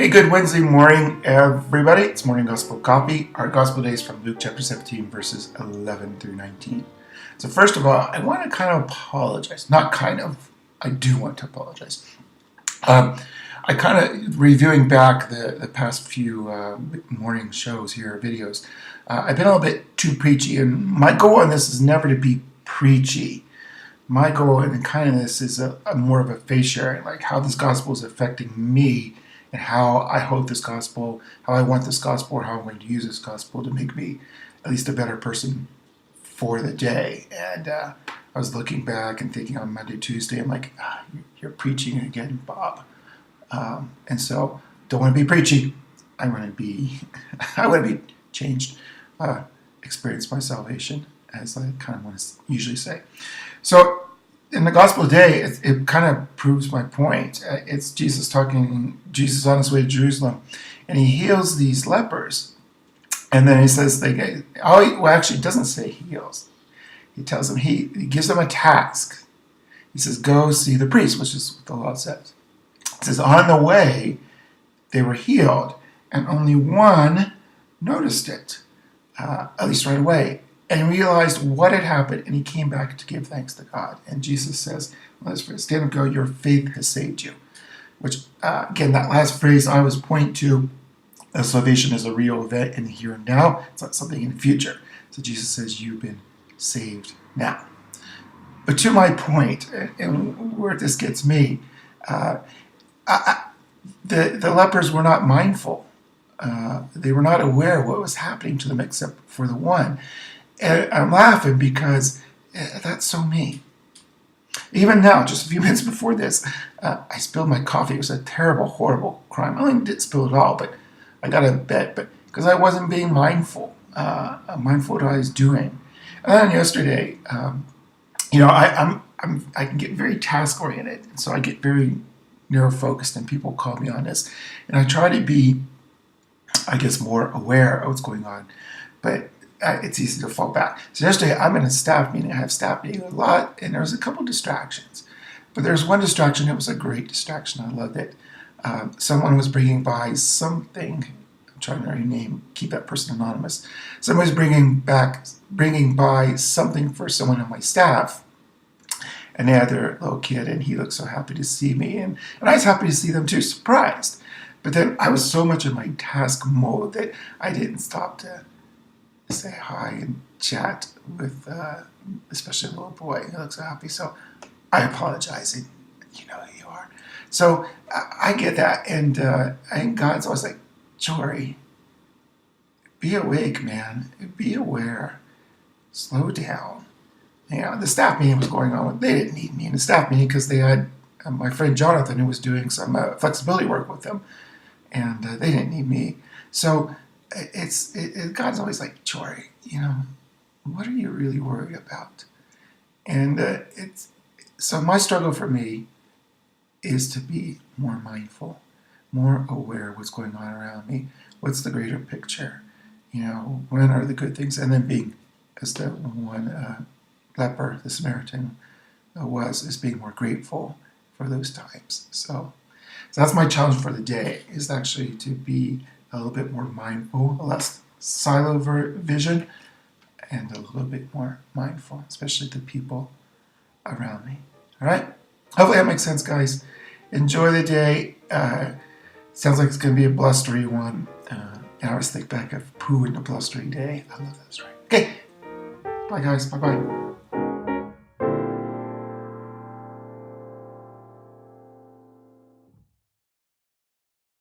Hey, good Wednesday morning, everybody. It's Morning Gospel Coffee. Our Gospel Day is from Luke chapter 17, verses 11 through 19. So first of all, I want to kind of apologize. Not kind of. I do want to apologize. I kind of, reviewing back the past few morning shows here, videos, I've been a little bit too preachy. And my goal on this is never to be preachy. My goal in kind of this is a more of a faith sharing, like how this gospel is affecting me and how I hope this gospel, how I want this gospel, or how I'm going to use this gospel to make me at least a better person for the day. And I was looking back and thinking on Monday, Tuesday, I'm like, you're preaching again, Bob. And so, don't want to be preachy. I want to be changed, experience my salvation, as I kind of want to usually say. So, in the gospel today, it kind of proves my point. It's Jesus on his way to Jerusalem, and he heals these lepers. And then he says, actually, it doesn't say heals. He tells them, he gives them a task. He says, go see the priest, which is what the law says. It says, on the way, they were healed, and only one noticed it, at least right away, and realized what had happened, and he came back to give thanks to God. And Jesus says, stand up, go, your faith has saved you. Which, again, that last phrase I was pointing to, salvation is a real event in the here and now. It's not something in the future. So Jesus says, you've been saved now. But to my point, and where this gets me, the lepers were not mindful. They were not aware of what was happening to them except for the one. And I'm laughing because that's so me. Even now, just a few minutes before this, I spilled my coffee. It was a terrible, horrible crime. I only didn't spill it all, but I got a bet. But because I wasn't being mindful of what I was doing. And then yesterday, I can get very task oriented, and so I get very narrow focused. And people call me on this, and I try to be, I guess, more aware of what's going on, but it's easy to fall back. So yesterday, I'm in a staff meeting. I have staff meeting a lot, and there was a couple distractions. But there was one distraction that was a great distraction. I loved it. Someone was bringing by something. I'm trying to rename, keep that person anonymous. Someone was bringing by something for someone on my staff. And they had their little kid, and he looked so happy to see me. And I was happy to see them too, surprised. But then I was so much in my task mode that I didn't stop to say hi and chat with, especially the little boy. He looks so happy. So I apologize, and you know who you are. So I get that, and I think God's always like, Jory, be awake, man. Be aware. Slow down. The staff meeting was going on. They didn't need me in the staff meeting because they had my friend Jonathan who was doing some flexibility work with them, and they didn't need me. So God's always like, Jory, what are you really worried about? And so my struggle for me is to be more mindful, more aware of what's going on around me. What's the greater picture? When are the good things? And then being, as the one leper, the Samaritan, is being more grateful for those times. So that's my challenge for the day, is actually to be a little bit more mindful, less silo vision, and a little bit more mindful, especially the people around me. All right? Hopefully that makes sense, guys. Enjoy the day. Sounds like it's going to be a blustery one. And I always think back of poo in a blustery day. I love that story. Okay. Bye, guys. Bye-bye.